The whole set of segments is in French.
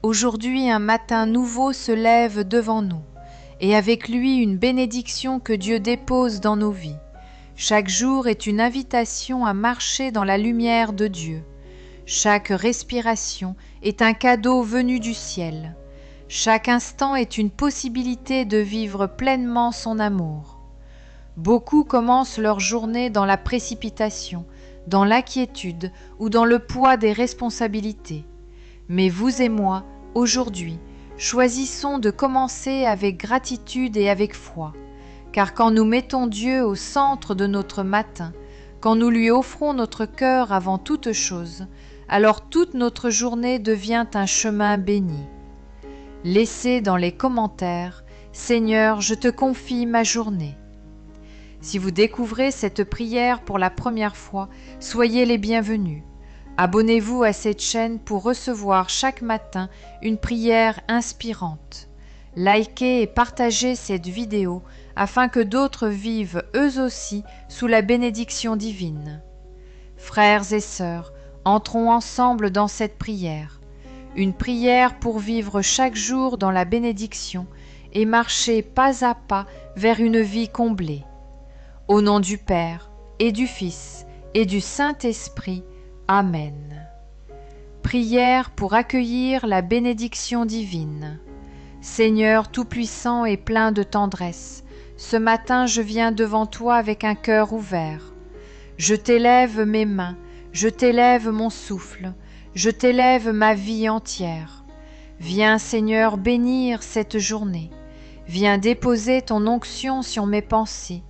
Aujourd'hui, un matin nouveau se lève devant nous, et avec lui une bénédiction que Dieu dépose dans nos vies. Chaque jour est une invitation à marcher dans la lumière de Dieu. Chaque respiration est un cadeau venu du ciel. Chaque instant est une possibilité de vivre pleinement son amour. Beaucoup commencent leur journée dans la précipitation, dans l'inquiétude ou dans le poids des responsabilités. Mais vous et moi, aujourd'hui, choisissons de commencer avec gratitude et avec foi, car quand nous mettons Dieu au centre de notre matin, quand nous lui offrons notre cœur avant toute chose, alors toute notre journée devient un chemin béni. Laissez dans les commentaires « Seigneur, je te confie ma journée ». Si vous découvrez cette prière pour la première fois, soyez les bienvenus. Abonnez-vous à cette chaîne pour recevoir chaque matin une prière inspirante. Likez et partagez cette vidéo afin que d'autres vivent eux aussi sous la bénédiction divine. Frères et sœurs, entrons ensemble dans cette prière. Une prière pour vivre chaque jour dans la bénédiction et marcher pas à pas vers une vie comblée. Au nom du Père, et du Fils, et du Saint-Esprit. Amen. Prière pour accueillir la bénédiction divine. Seigneur Tout-Puissant et plein de tendresse, ce matin je viens devant toi avec un cœur ouvert. Je t'élève mes mains, je t'élève mon souffle, je t'élève ma vie entière. Viens Seigneur bénir cette journée. Viens déposer ton onction sur mes pensées.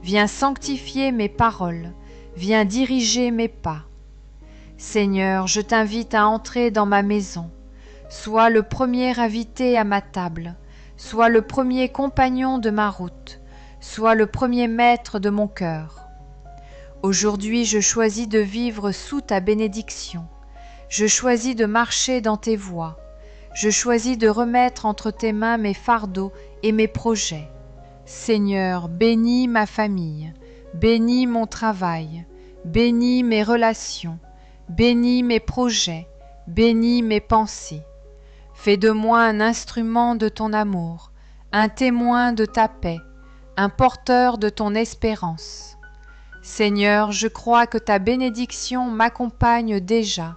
Viens sanctifier mes paroles. Viens diriger mes pas. Seigneur, je t'invite à entrer dans ma maison. Sois le premier invité à ma table. Sois le premier compagnon de ma route. Sois le premier maître de mon cœur. Aujourd'hui, je choisis de vivre sous ta bénédiction. Je choisis de marcher dans tes voies. Je choisis de remettre entre tes mains mes fardeaux et mes projets. Seigneur, bénis ma famille, bénis mon travail, bénis mes relations, bénis mes projets, bénis mes pensées. Fais de moi un instrument de ton amour, un témoin de ta paix, un porteur de ton espérance. Seigneur, je crois que ta bénédiction m'accompagne déjà,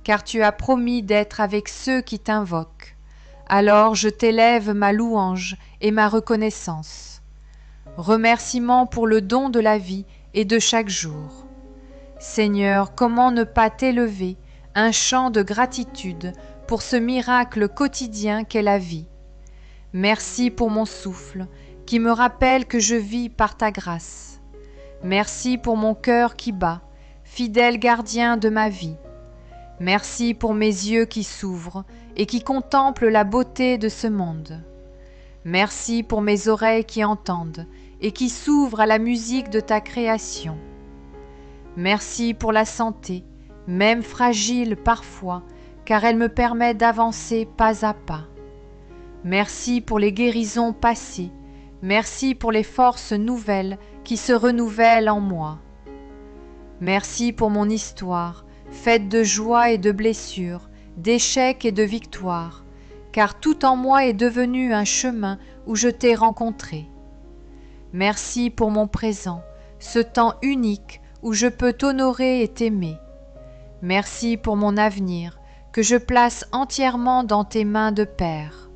car tu as promis d'être avec ceux qui t'invoquent. Alors je t'élève ma louange et ma reconnaissance. Remerciement pour le don de la vie et de chaque jour. Seigneur, comment ne pas t'élever, un chant de gratitude pour ce miracle quotidien qu'est la vie. Merci pour mon souffle, qui me rappelle que je vis par ta grâce. Merci pour mon cœur qui bat, fidèle gardien de ma vie. Merci pour mes yeux qui s'ouvrent et qui contemplent la beauté de ce monde. Merci pour mes oreilles qui entendent et qui s'ouvrent à la musique de ta création. Merci pour la santé, même fragile parfois, car elle me permet d'avancer pas à pas. Merci pour les guérisons passées, merci pour les forces nouvelles qui se renouvellent en moi. Merci pour mon histoire, faite de joie et de blessures, d'échecs et de victoires, car tout en moi est devenu un chemin où je t'ai rencontré. Merci pour mon présent, ce temps unique où je peux t'honorer et t'aimer. Merci pour mon avenir, que je place entièrement dans tes mains de Père.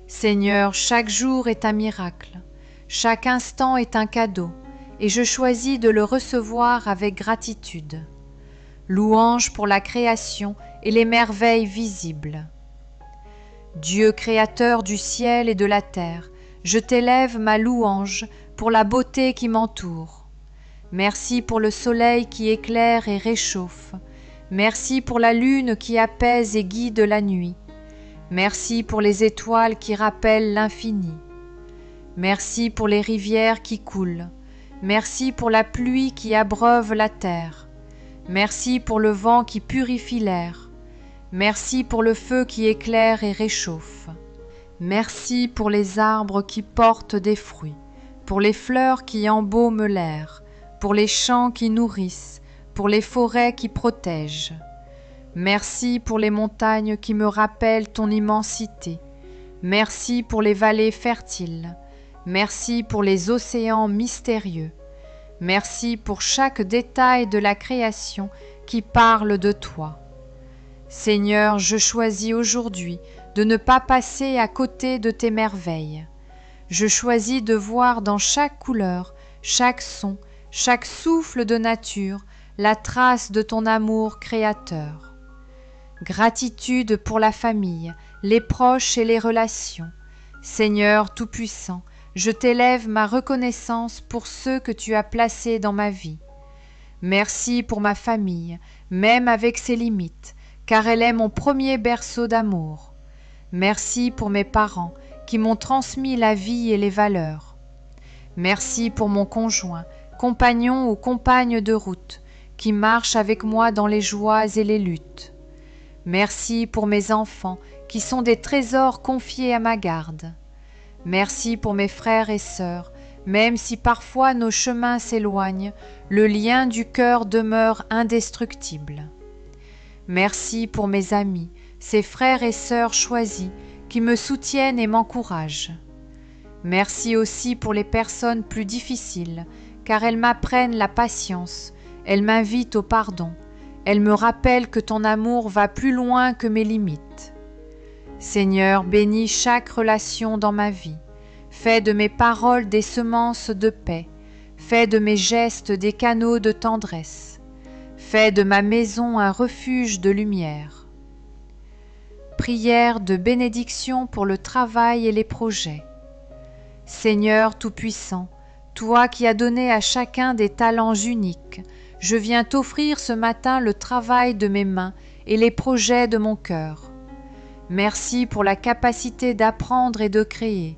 Seigneur, chaque jour est un miracle, chaque instant est un cadeau, et je choisis de le recevoir avec gratitude. Louange pour la création et les merveilles visibles. Dieu créateur du ciel et de la terre, je t'élève ma louange pour la beauté qui m'entoure. Merci pour le soleil qui éclaire et réchauffe. Merci pour la lune qui apaise et guide la nuit. Merci pour les étoiles qui rappellent l'infini. Merci pour les rivières qui coulent. Merci pour la pluie qui abreuve la terre. Merci pour le vent qui purifie l'air. Merci pour le feu qui éclaire et réchauffe. Merci pour les arbres qui portent des fruits, pour les fleurs qui embaument l'air, pour les champs qui nourrissent, pour les forêts qui protègent. Merci pour les montagnes qui me rappellent ton immensité. Merci pour les vallées fertiles. Merci pour les océans mystérieux. Merci pour chaque détail de la création qui parle de toi. Seigneur, je choisis aujourd'hui de ne pas passer à côté de tes merveilles. Je choisis de voir dans chaque couleur, chaque son, chaque souffle de nature, la trace de ton amour créateur. Gratitude pour la famille, les proches et les relations. Seigneur Tout-Puissant, je t'élève ma reconnaissance pour ceux que tu as placés dans ma vie. Merci pour ma famille, même avec ses limites, car elle est mon premier berceau d'amour. Merci pour mes parents qui m'ont transmis la vie et les valeurs. Merci pour mon conjoint, compagnon ou compagne de route, qui marche avec moi dans les joies et les luttes. Merci pour mes enfants qui sont des trésors confiés à ma garde. Merci pour mes frères et sœurs, même si parfois nos chemins s'éloignent, le lien du cœur demeure indestructible. Merci pour mes amis, ces frères et sœurs choisis qui me soutiennent et m'encouragent. Merci aussi pour les personnes plus difficiles, car elles m'apprennent la patience, elles m'invitent au pardon, elles me rappellent que ton amour va plus loin que mes limites. Seigneur, bénis chaque relation dans ma vie. Fais de mes paroles des semences de paix. Fais de mes gestes des canaux de tendresse. Fais de ma maison un refuge de lumière. Prière de bénédiction pour le travail et les projets. Seigneur Tout-Puissant, toi qui as donné à chacun des talents uniques, je viens t'offrir ce matin le travail de mes mains et les projets de mon cœur. Merci pour la capacité d'apprendre et de créer.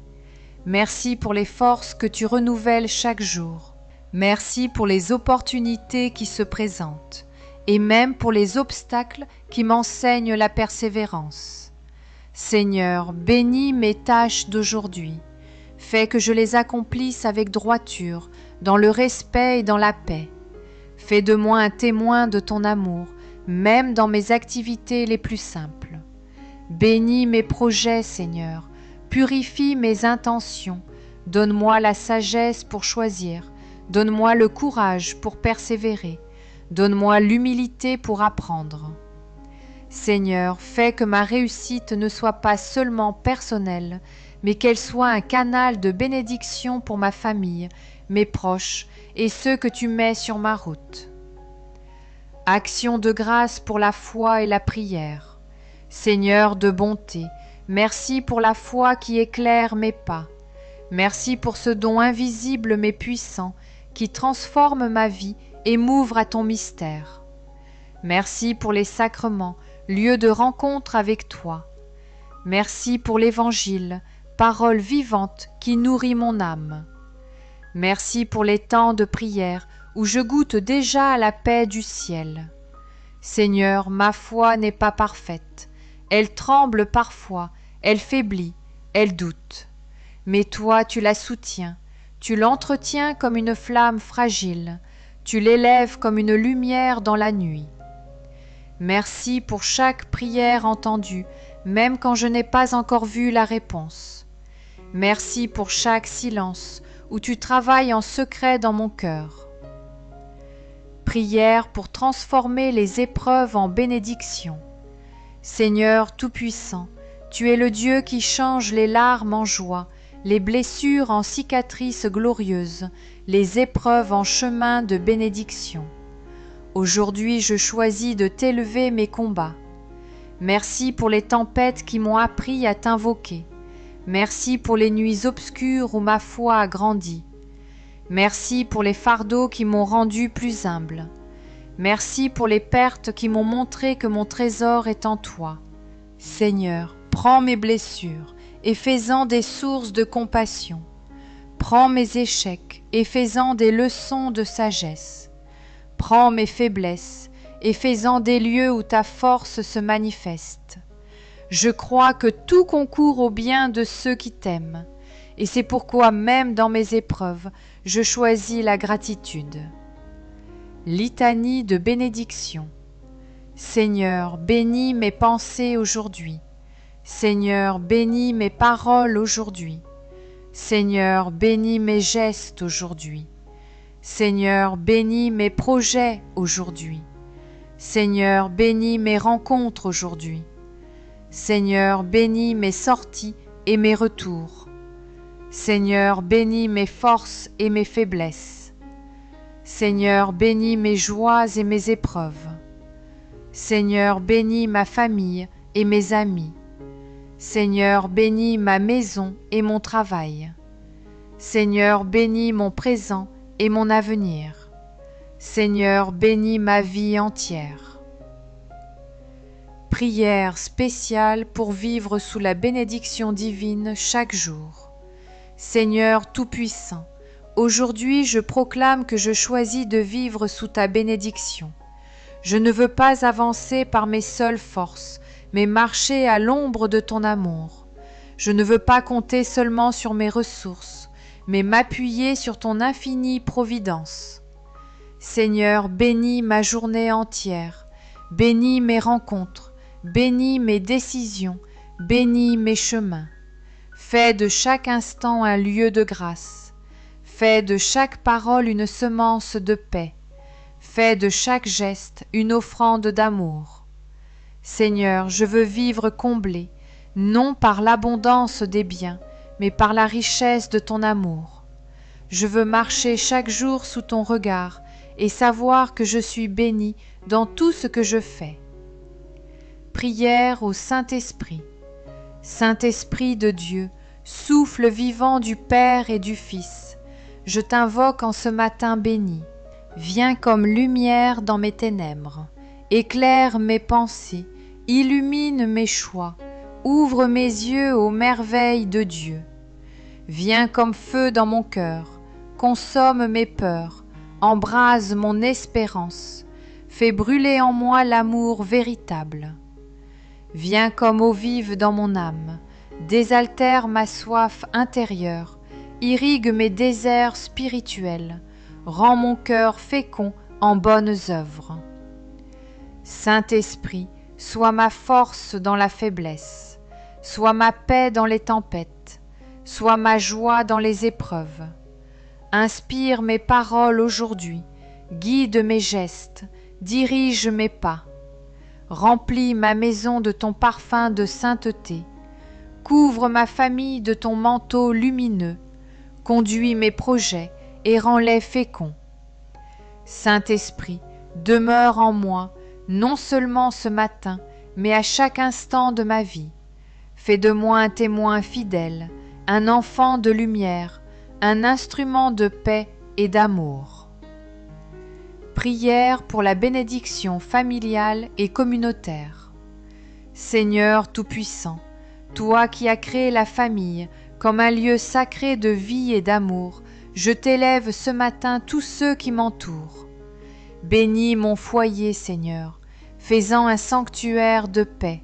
Merci pour les forces que tu renouvelles chaque jour. Merci pour les opportunités qui se présentent, et même pour les obstacles qui m'enseignent la persévérance. Seigneur, bénis mes tâches d'aujourd'hui. Fais que je les accomplisse avec droiture, dans le respect et dans la paix. Fais de moi un témoin de ton amour, même dans mes activités les plus simples. Bénis mes projets, Seigneur, purifie mes intentions, donne-moi la sagesse pour choisir, donne-moi le courage pour persévérer, donne-moi l'humilité pour apprendre. Seigneur, fais que ma réussite ne soit pas seulement personnelle, mais qu'elle soit un canal de bénédiction pour ma famille, mes proches et ceux que tu mets sur ma route. Action de grâce pour la foi et la prière. Seigneur de bonté, merci pour la foi qui éclaire mes pas. Merci pour ce don invisible mais puissant qui transforme ma vie et m'ouvre à ton mystère. Merci pour les sacrements, lieu de rencontre avec toi. Merci pour l'Évangile, parole vivante qui nourrit mon âme. Merci pour les temps de prière où je goûte déjà à la paix du ciel. Seigneur, ma foi n'est pas parfaite. Elle tremble parfois, elle faiblit, elle doute. Mais toi, tu la soutiens, tu l'entretiens comme une flamme fragile, tu l'élèves comme une lumière dans la nuit. Merci pour chaque prière entendue, même quand je n'ai pas encore vu la réponse. Merci pour chaque silence où tu travailles en secret dans mon cœur. Prière pour transformer les épreuves en bénédiction. Seigneur Tout-Puissant, tu es le Dieu qui change les larmes en joie, les blessures en cicatrices glorieuses, les épreuves en chemin de bénédiction. Aujourd'hui, je choisis de t'élever mes combats. Merci pour les tempêtes qui m'ont appris à t'invoquer. Merci pour les nuits obscures où ma foi a grandi. Merci pour les fardeaux qui m'ont rendu plus humble. Merci pour les pertes qui m'ont montré que mon trésor est en toi. Seigneur, prends mes blessures et fais-en des sources de compassion. Prends mes échecs et fais-en des leçons de sagesse. Prends mes faiblesses et fais-en des lieux où ta force se manifeste. Je crois que tout concourt au bien de ceux qui t'aiment, et c'est pourquoi même dans mes épreuves, je choisis la gratitude. Litanie de bénédiction. Seigneur, bénis mes pensées aujourd'hui. Seigneur, bénis mes paroles aujourd'hui. Seigneur, bénis mes gestes aujourd'hui. Seigneur, bénis mes projets aujourd'hui. Seigneur, bénis mes rencontres aujourd'hui. Seigneur, bénis mes sorties et mes retours. Seigneur, bénis mes forces et mes faiblesses. Seigneur, bénis mes joies et mes épreuves. Seigneur, bénis ma famille et mes amis. Seigneur, bénis ma maison et mon travail. Seigneur, bénis mon présent et mon avenir. Seigneur, bénis ma vie entière. Prière spéciale pour vivre sous la bénédiction divine chaque jour. Seigneur Tout-Puissant, aujourd'hui je proclame que je choisis de vivre sous ta bénédiction. Je ne veux pas avancer par mes seules forces, mais marcher à l'ombre de ton amour. Je ne veux pas compter seulement sur mes ressources, mais m'appuyer sur ton infinie providence. Seigneur, bénis ma journée entière, bénis mes rencontres, bénis mes décisions, bénis mes chemins. Fais de chaque instant un lieu de grâce. Fais de chaque parole une semence de paix. Fais de chaque geste une offrande d'amour. Seigneur, je veux vivre comblé, non par l'abondance des biens, mais par la richesse de ton amour. Je veux marcher chaque jour sous ton regard et savoir que je suis béni dans tout ce que je fais. Prière au Saint-Esprit. Saint-Esprit de Dieu, souffle vivant du Père et du Fils, je t'invoque en ce matin béni. Viens comme lumière dans mes ténèbres, éclaire mes pensées, illumine mes choix, ouvre mes yeux aux merveilles de Dieu. Viens comme feu dans mon cœur, consomme mes peurs, embrase mon espérance, fais brûler en moi l'amour véritable. Viens comme eau vive dans mon âme, désaltère ma soif intérieure, irrigue mes déserts spirituels, rends mon cœur fécond en bonnes œuvres. Saint-Esprit, sois ma force dans la faiblesse, sois ma paix dans les tempêtes, sois ma joie dans les épreuves. Inspire mes paroles aujourd'hui, guide mes gestes, dirige mes pas. Remplis ma maison de ton parfum de sainteté, couvre ma famille de ton manteau lumineux, conduis mes projets et rends-les féconds. Saint-Esprit, demeure en moi, non seulement ce matin, mais à chaque instant de ma vie. Fais de moi un témoin fidèle, un enfant de lumière, un instrument de paix et d'amour. Prière pour la bénédiction familiale et communautaire. Seigneur Tout-Puissant, toi qui as créé la famille comme un lieu sacré de vie et d'amour, je t'élève ce matin tous ceux qui m'entourent. Bénis mon foyer, Seigneur, fais-en un sanctuaire de paix,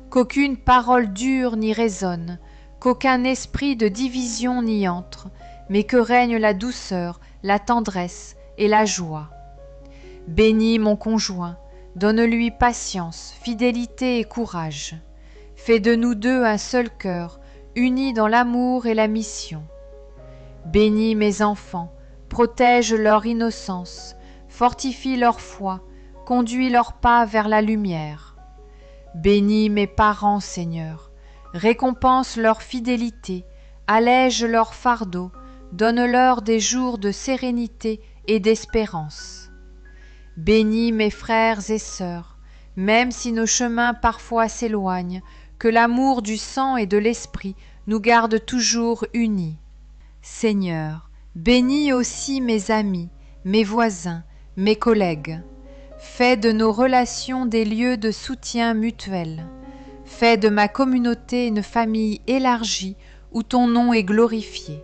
qu'aucune parole dure n'y résonne, qu'aucun esprit de division n'y entre, mais que règne la douceur, la tendresse et la joie. Bénis mon conjoint, donne-lui patience, fidélité et courage. Fais de nous deux un seul cœur, unis dans l'amour et la mission. Bénis mes enfants, protège leur innocence, fortifie leur foi, conduis leurs pas vers la lumière. Bénis mes parents, Seigneur, récompense leur fidélité, allège leur fardeau, donne-leur des jours de sérénité et d'espérance. Bénis mes frères et sœurs, même si nos chemins parfois s'éloignent, que l'amour du sang et de l'esprit nous garde toujours unis. Seigneur, bénis aussi mes amis, mes voisins, mes collègues. Fais de nos relations des lieux de soutien mutuel. Fais de ma communauté une famille élargie où ton nom est glorifié.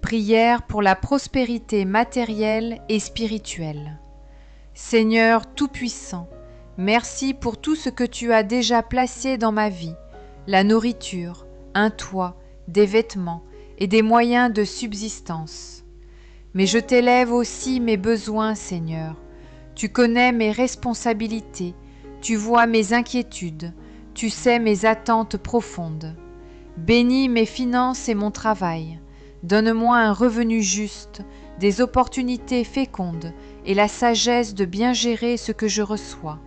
Prière pour la prospérité matérielle et spirituelle. Seigneur Tout-Puissant, merci pour tout ce que tu as déjà placé dans ma vie, la nourriture, un toit, des vêtements et des moyens de subsistance. Mais je t'élève aussi mes besoins, Seigneur. Tu connais mes responsabilités, tu vois mes inquiétudes, tu sais mes attentes profondes. Bénis mes finances et mon travail. Donne-moi un revenu juste, des opportunités fécondes et la sagesse de bien gérer ce que je reçois.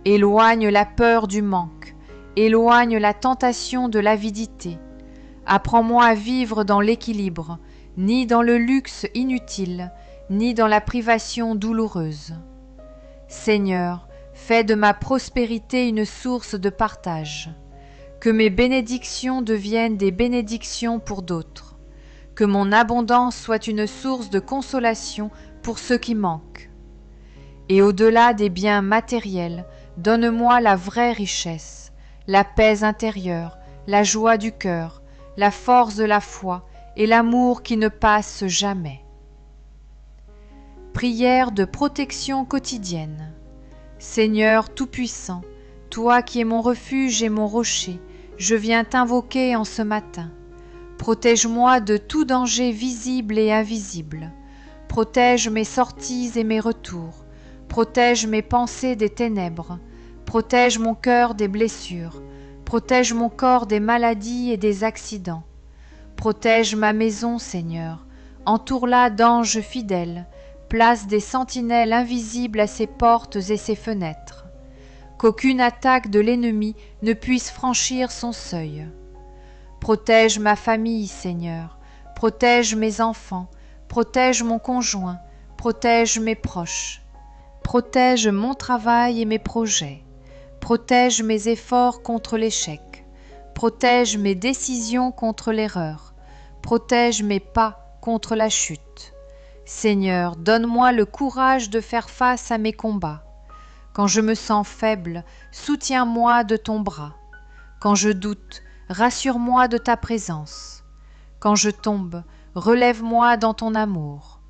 Éloigne la peur du manque, éloigne la tentation de l'avidité. Apprends-moi à vivre dans l'équilibre, ni dans le luxe inutile, ni dans la privation douloureuse. Seigneur, fais de ma prospérité une source de partage. Que mes bénédictions deviennent des bénédictions pour d'autres. Que mon abondance soit une source de consolation pour ceux qui manquent. Et au-delà des biens matériels, donne-moi la vraie richesse, la paix intérieure, la joie du cœur, la force de la foi et l'amour qui ne passe jamais. Prière de protection quotidienne. Seigneur Tout-Puissant, toi qui es mon refuge et mon rocher, je viens t'invoquer en ce matin. Protège-moi de tout danger visible et invisible. Protège mes sorties et mes retours. Protège mes pensées des ténèbres. Protège mon cœur des blessures. Protège mon corps des maladies et des accidents. Protège ma maison, Seigneur. Entoure-la d'anges fidèles. Place des sentinelles invisibles à ses portes et ses fenêtres. Qu'aucune attaque de l'ennemi ne puisse franchir son seuil. Protège ma famille, Seigneur. Protège mes enfants. Protège mon conjoint. Protège mes proches. Protège mon travail et mes projets. Protège mes efforts contre l'échec. Protège mes décisions contre l'erreur. Protège mes pas contre la chute. Seigneur, donne-moi le courage de faire face à mes combats. Quand je me sens faible, soutiens-moi de ton bras. Quand je doute, rassure-moi de ta présence. Quand je tombe, relève-moi dans ton amour.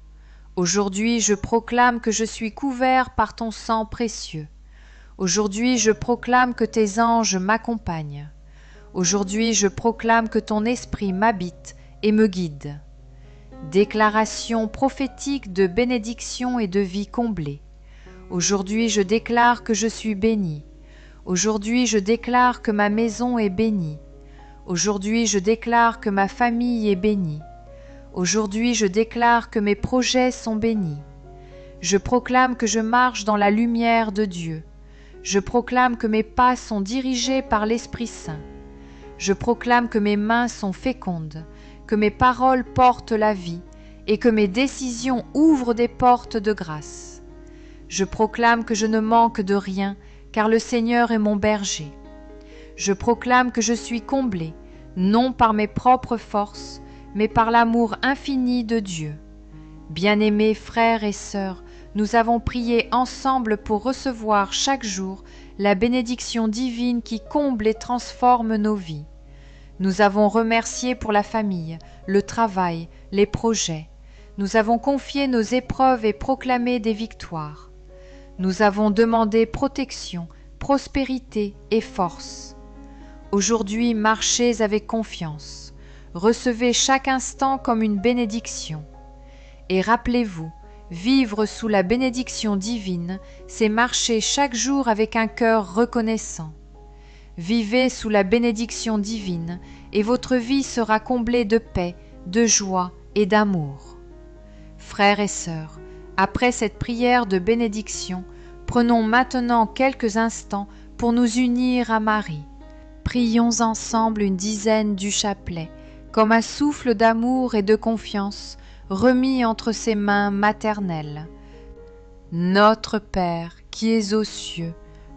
Aujourd'hui, je proclame que je suis couvert par ton sang précieux. Aujourd'hui, je proclame que tes anges m'accompagnent. Aujourd'hui, je proclame que ton esprit m'habite et me guide. Déclaration prophétique de bénédiction et de vie comblée. Aujourd'hui, je déclare que je suis béni. Aujourd'hui, je déclare que ma maison est bénie. Aujourd'hui, je déclare que ma famille est bénie. Aujourd'hui, je déclare que mes projets sont bénis. Je proclame que je marche dans la lumière de Dieu. Je proclame que mes pas sont dirigés par l'Esprit Saint. Je proclame que mes mains sont fécondes, que mes paroles portent la vie et que mes décisions ouvrent des portes de grâce. Je proclame que je ne manque de rien, car le Seigneur est mon berger. Je proclame que je suis comblé, non par mes propres forces, mais par l'amour infini de Dieu. Bien-aimés frères et sœurs, nous avons prié ensemble pour recevoir chaque jour la bénédiction divine qui comble et transforme nos vies. Nous avons remercié pour la famille, le travail, les projets. Nous avons confié nos épreuves et proclamé des victoires. Nous avons demandé protection, prospérité et force. Aujourd'hui, marchez avec confiance. Recevez chaque instant comme une bénédiction. Et rappelez-vous, vivre sous la bénédiction divine, c'est marcher chaque jour avec un cœur reconnaissant. Vivez sous la bénédiction divine et votre vie sera comblée de paix, de joie et d'amour. Frères et sœurs, après cette prière de bénédiction, prenons maintenant quelques instants pour nous unir à Marie. Prions ensemble une dizaine du chapelet, comme un souffle d'amour et de confiance remis entre ses mains maternelles. Notre Père qui es aux cieux,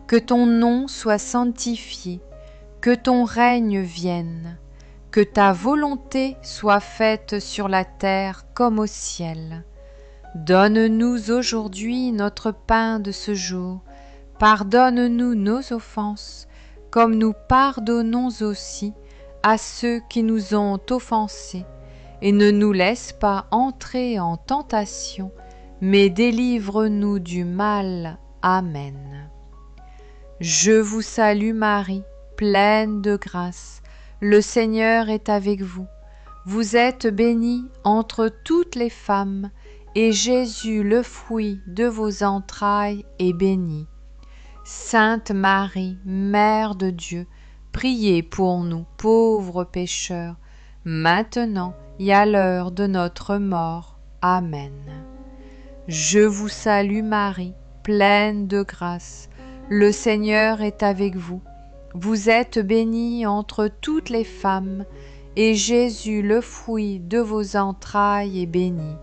que ton nom soit sanctifié, que ton règne vienne, que ta volonté soit faite sur la terre comme au ciel. Donne-nous aujourd'hui notre pain de ce jour. Pardonne-nous nos offenses, comme nous pardonnons aussi à ceux qui nous ont offensés. Et ne nous laisse pas entrer en tentation, mais délivre-nous du mal. Amen. Je vous salue Marie, pleine de grâce. Le Seigneur est avec vous. Vous êtes bénie entre toutes les femmes, et Jésus, le fruit de vos entrailles, est béni. Sainte Marie, Mère de Dieu, priez pour nous pauvres pécheurs, maintenant et à l'heure de notre mort. Amen. Je vous salue Marie, pleine de grâce. Le Seigneur est avec vous. Vous êtes bénie entre toutes les femmes, et Jésus, le fruit de vos entrailles, est béni.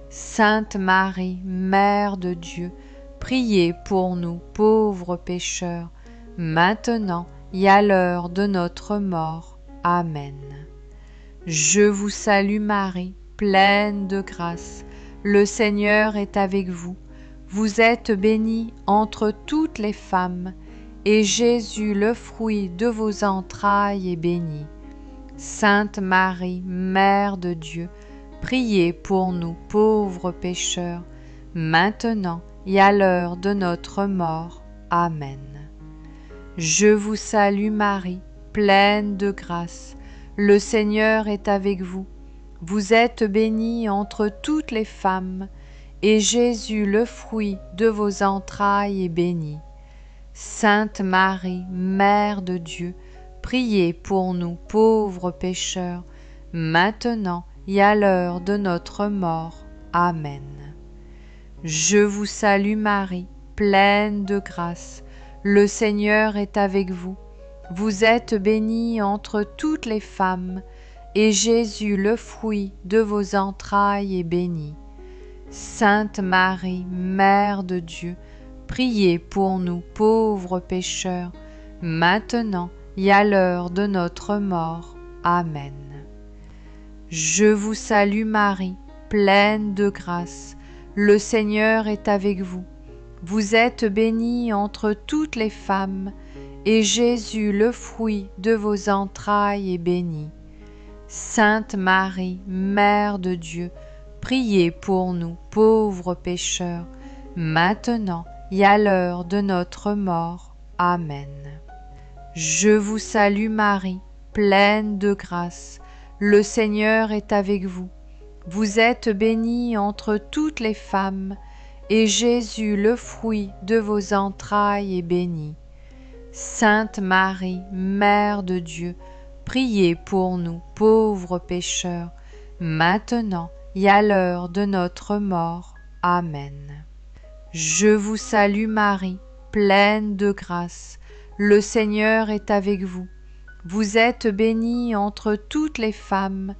Sainte Marie, Mère de Dieu, priez pour nous pauvres pécheurs, maintenant et à l'heure de notre mort. Amen. Je vous salue Marie, pleine de grâce. Le Seigneur est avec vous. Vous êtes bénie entre toutes les femmes, et Jésus, le fruit de vos entrailles, est béni. Sainte Marie, Mère de Dieu, priez pour nous pauvres pécheurs, maintenant et à l'heure de notre mort. Amen. Je vous salue Marie, pleine de grâce. Le Seigneur est avec vous. Vous êtes bénie entre toutes les femmes, et Jésus, le fruit de vos entrailles, est béni. Sainte Marie, Mère de Dieu, priez pour nous pauvres pécheurs, maintenant et à l'heure de notre mort. Amen. Je vous salue Marie, pleine de grâce. Le Seigneur est avec vous. Vous êtes bénie entre toutes les femmes, et Jésus, le fruit de vos entrailles, est béni. Sainte Marie, Mère de Dieu, priez pour nous pauvres pécheurs, maintenant et à l'heure de notre mort. Amen. Je vous salue Marie, pleine de grâce. Le Seigneur est avec vous. Vous êtes bénie entre toutes les femmes, et Jésus, le fruit de vos entrailles, est béni. Sainte Marie, Mère de Dieu, priez pour nous pauvres pécheurs, maintenant et à l'heure de notre mort. Amen. Je vous salue Marie, pleine de grâce. Le Seigneur est avec vous. Vous êtes bénie entre toutes les femmes, et Jésus, le fruit de vos entrailles, est béni. Sainte Marie, Mère de Dieu, priez pour nous pauvres pécheurs, maintenant et à l'heure de notre mort. Amen. Je vous salue Marie, pleine de grâce. Le Seigneur est avec vous. Vous êtes bénie entre toutes les femmes,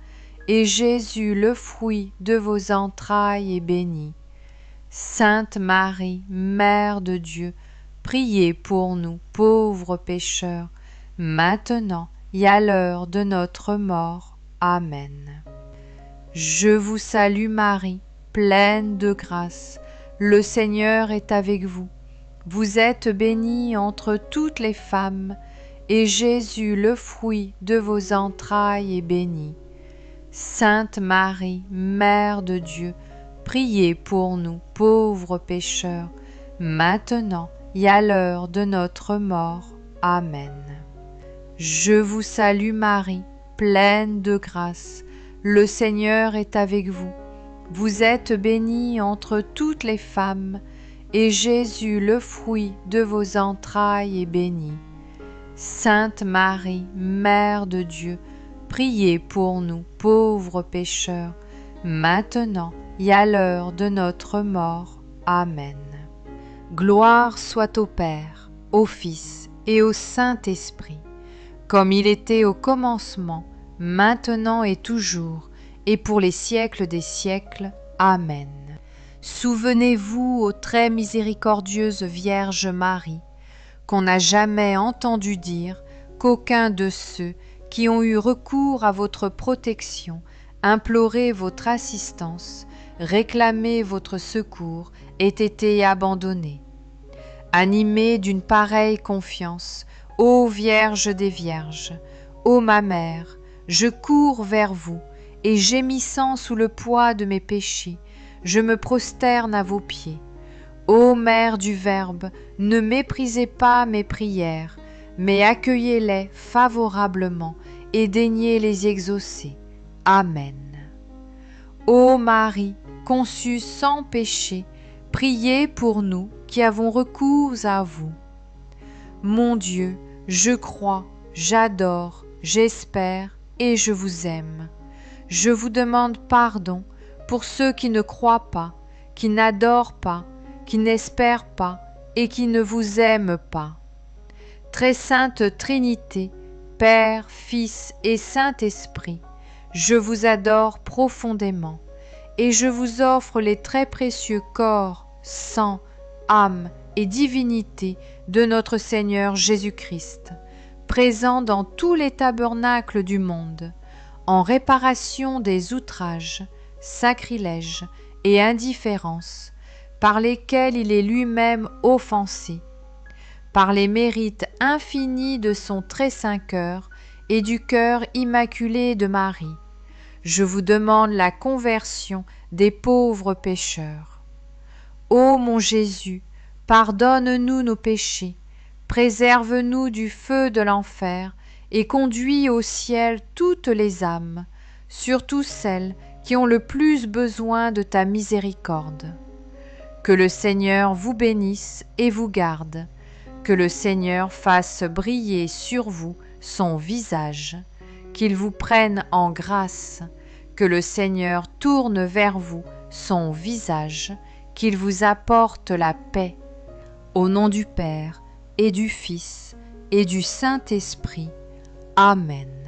et Jésus, le fruit de vos entrailles, est béni. Sainte Marie, Mère de Dieu, priez pour nous pauvres pécheurs, maintenant et à l'heure de notre mort. Amen. Je vous salue Marie, pleine de grâce. Le Seigneur est avec vous. Vous êtes bénie entre toutes les femmes, et Jésus, le fruit de vos entrailles, est béni. Sainte Marie, Mère de Dieu, priez pour nous pauvres pécheurs, maintenant et à l'heure de notre mort. Amen. Je vous salue Marie, pleine de grâce. Le Seigneur est avec vous. Vous êtes bénie entre toutes les femmes, et Jésus, le fruit de vos entrailles, est béni. Sainte Marie, Mère de Dieu, priez pour nous pauvres pécheurs, maintenant et à l'heure de notre mort. Amen. Gloire soit au Père, au Fils et au Saint-Esprit, comme il était au commencement, maintenant et toujours, et pour les siècles des siècles. Amen. Souvenez-vous, ô très miséricordieuse Vierge Marie, qu'on n'a jamais entendu dire qu'aucun de ceux qui ont eu recours à votre protection, imploré votre assistance, réclamé votre secours, ait été abandonné. Animée d'une pareille confiance, ô Vierge des Vierges, ô ma Mère, je cours vers vous, et gémissant sous le poids de mes péchés, je me prosterne à vos pieds. Ô Mère du Verbe, ne méprisez pas mes prières, mais accueillez-les favorablement et daignez les exaucer. Amen. Ô Marie, conçu sans péché, priez pour nous qui avons recours à vous. Mon Dieu, je crois, j'adore, j'espère et je vous aime. Je vous demande pardon pour ceux qui ne croient pas, qui n'adorent pas, qui n'espèrent pas et qui ne vous aiment pas. Très sainte Trinité, Père, Fils et Saint-Esprit, je vous adore profondément et je vous offre les très précieux corps, sang, âme et divinité de notre Seigneur Jésus-Christ, présent dans tous les tabernacles du monde, en réparation des outrages, sacrilèges et indifférences par lesquels il est lui-même offensé, par les mérites infinis de son très saint cœur et du cœur immaculé de Marie. Je vous demande la conversion des pauvres pécheurs. Ô mon Jésus, pardonne-nous nos péchés, préserve-nous du feu de l'enfer et conduis au ciel toutes les âmes, surtout celles qui ont le plus besoin de ta miséricorde. Que le Seigneur vous bénisse et vous garde, que le Seigneur fasse briller sur vous son visage, qu'il vous prenne en grâce, que le Seigneur tourne vers vous son visage, qu'il vous apporte la paix. Au nom du Père, et du Fils, et du Saint-Esprit. Amen.